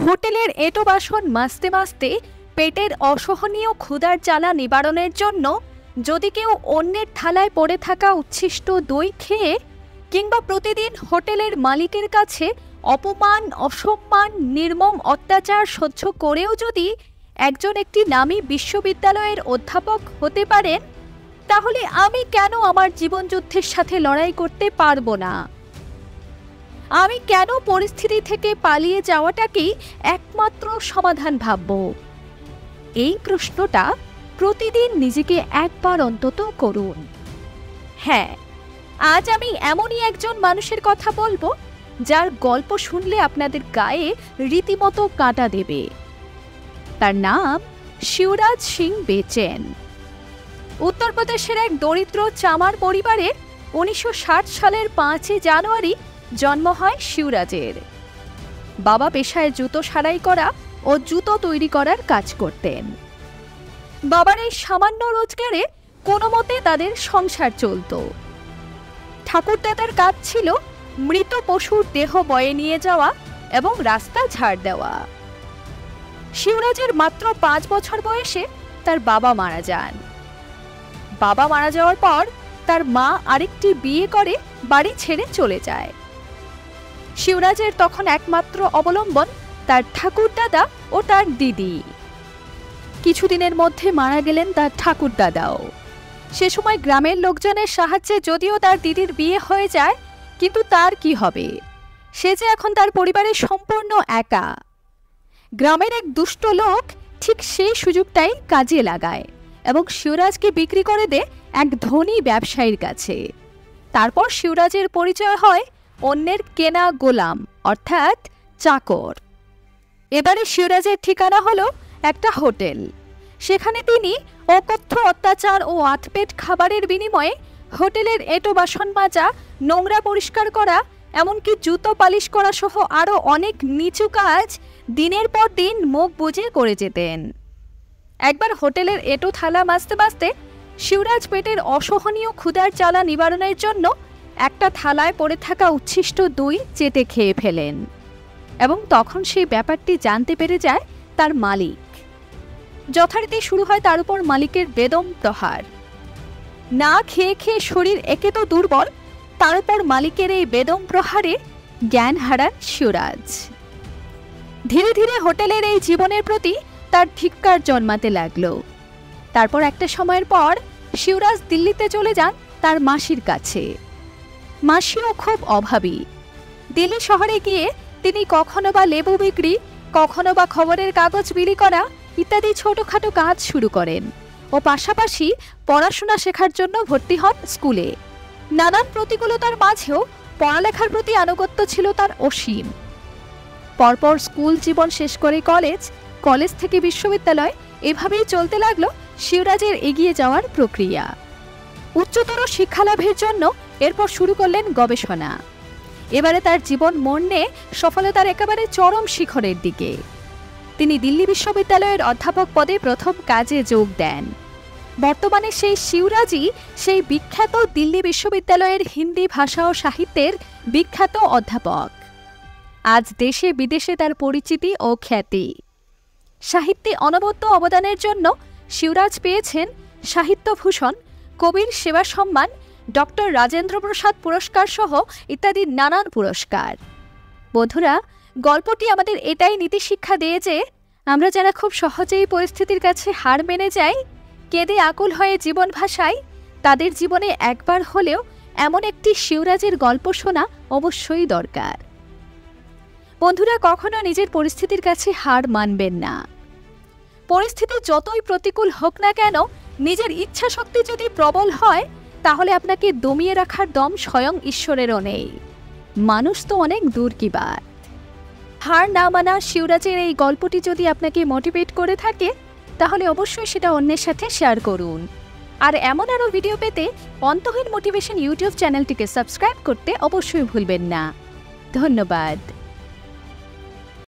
হোটেলের এঁটো বাসন মাজতে মাজতে পেটের অসহনীয় ক্ষুধার জ্বালা নিবারণের জন্য যদি কেউ অন্যের থালায় পড়ে থাকা উচ্ছিষ্ট দই খেয়ে কিংবা প্রতিদিন হোটেলের মালিকের কাছে অপমান, অসম্মান, নির্মম অত্যাচার সহ্য করেও যদি একজন একটি নামী বিশ্ববিদ্যালয়ের অধ্যাপক হতে পারেন, তাহলে আমি কেন আমার জীবনযুদ্ধের সাথে লড়াই করতে পারবো না? আমি কেন পরিস্থিতি থেকে পালিয়ে যাওয়াটাকেই একমাত্র সমাধান ভাবব? এই প্রশ্নটা প্রতিদিন নিজেকে একবার অন্তত করুন। হ্যাঁ, আজ আমি এমনই একজন মানুষের কথা বলবো যার গল্প শুনলে আপনাদের গায়ে রীতিমতো কাঁটা দেবে। তার নাম শিবরাজ সিং বেচেন। উত্তরপ্রদেশের এক দরিদ্র চামার পরিবারে 1960 সালের 5 জানুয়ারি জন্ম হয় শিবরাজের। বাবা পেশায় জুতো সারাই করা ও জুতো তৈরি করার কাজ করতেন। বাবার এই সামান্য রোজগারে কোনো মতে তাদের সংসার চলত। ঠাকুরদাদার কাজ ছিল মৃত পশুর দেহ বয়ে নিয়ে যাওয়া এবং রাস্তা ঝাড় দেওয়া। শিবরাজের মাত্র 5 বছর বয়সে তার বাবা মারা যান। বাবা মারা যাওয়ার পর তার মা আরেকটি বিয়ে করে বাড়ি ছেড়ে চলে যায়। শিবরাজের তখন একমাত্র অবলম্বন তার ঠাকুরদাদা ও তার দিদি। কিছুদিনের মধ্যে মারা গেলেন তার ঠাকুরদাদাও। সে সময় গ্রামের লোকজনের সাহায্যে যদিও তার দিদির বিয়ে হয়ে যায়, কিন্তু তার কি হবে? সে যে এখন তার পরিবারের সম্পূর্ণ একা। গ্রামের এক দুষ্ট লোক ঠিক সেই সুযোগটাই কাজে লাগায় এবং শিবরাজকে বিক্রি করে দেয় এক ধনী ব্যবসায়ীর কাছে। তারপর শিবরাজের পরিচয় হয় অন্যের কেনা গোলাম, অর্থাৎ চাকর। এবারে শিবরাজের ঠিকানা হলো একটা হোটেল। সেখানে তিনি অকথ্য অত্যাচার ও আধপেট খাবারের বিনিময়ে হোটেলের এঁটো বাসন মাজা, নোংরা পরিষ্কার করা, এমনকি জুতো পালিশ করা সহ আরও অনেক নিচু কাজ দিনের পর দিন মুখ বুজে করে যেতেন। একবার হোটেলের এঁটো থালা মাজতে মাজতে শিবরাজ পেটের অসহনীয় ক্ষুধার জ্বালা নিবারণের জন্য একটা থালায় পড়ে থাকা উচ্ছিষ্ট দই চেটে খেয়ে ফেলেন এবং তখন সেই ব্যাপারটি জানতে পেরে যায় তার মালিক। যথারীতি শুরু হয় তার উপর মালিকের বেদম প্রহার। না খেয়ে খেয়ে শরীর একে তো দুর্বল, তার উপর মালিকের এই বেদম প্রহারে জ্ঞান হারান শিবরাজ। ধীরে ধীরে হোটেলের এই জীবনের প্রতি তার ধিক্কার জন্মাতে লাগলো। তারপর একটা সময়ের পর শিবরাজ দিল্লিতে চলে যান তার মাসির কাছে। মাসিও খুব অভাবী। দিল্লি শহরে গিয়ে তিনি কখনো বা লেবু বিক্রি, কখনো বা খবরের কাগজ বিলি করা ইত্যাদি ছোটখাটো কাজ শুরু করেন ও পাশাপাশি পড়াশোনা শেখার জন্য ভর্তি হন স্কুলে। নানান প্রতিকূলতার মাঝেও পড়ালেখার প্রতি আনুগত্য ছিল তার অসীম। পরপর স্কুল জীবন শেষ করে কলেজ, কলেজ থেকে বিশ্ববিদ্যালয়, এভাবেই চলতে লাগলো শিবরাজের এগিয়ে যাওয়ার প্রক্রিয়া। উচ্চতর শিক্ষালাভের জন্য এরপর শুরু করলেন গবেষণা। এবারে তার জীবন মোড় নেয় সফলতার একেবারে চরম শিখরের দিকে। তিনি দিল্লি বিশ্ববিদ্যালয়ের অধ্যাপক পদে প্রথম কাজে যোগ দেন। বর্তমানে সেই শিবরাজই সেই বিখ্যাত দিল্লি বিশ্ববিদ্যালয়ের হিন্দি ভাষা ও সাহিত্যের বিখ্যাত অধ্যাপক। আজ দেশে বিদেশে তার পরিচিতি ও খ্যাতি। সাহিত্যে অনবদ্য অবদানের জন্য শিবরাজ পেয়েছেন সাহিত্যভূষণ, কবির সেবা সম্মান, ডক্টর রাজেন্দ্র প্রসাদ পুরস্কার সহ ইত্যাদি নানান পুরস্কার। বন্ধুরা, গল্পটি আমাদের এটাই নীতিশিক্ষা দেয় যে আমরা যারা খুব সহজেই পরিস্থিতির কাছে হার মেনে যাই, কেঁদে আকুল হয়ে জীবন ভাসাই, তাদের জীবনে একবার হলেও এমন একটি শিবরাজের গল্প শোনা অবশ্যই দরকার। বন্ধুরা, কখনো নিজের পরিস্থিতির কাছে হার মানবেন না। পরিস্থিতি যতই প্রতিকূল হোক না কেন, নিজের ইচ্ছা শক্তি যদি প্রবল হয়, তাহলে আপনাকে দমিয়ে রাখার দম স্বয়ং ঈশ্বরেরও নেই। মানুষ তো অনেক দূর কি বাত। হার না মানা শিবরাজের এই গল্পটি যদি আপনাকে মোটিভেট করে থাকে, তাহলে অবশ্যই সেটা অন্যের সাথে শেয়ার করুন। আর এমন আরও ভিডিও পেতে অন্তহীন মোটিভেশন ইউটিউব চ্যানেলটিকে সাবস্ক্রাইব করতে অবশ্যই ভুলবেন না। ধন্যবাদ।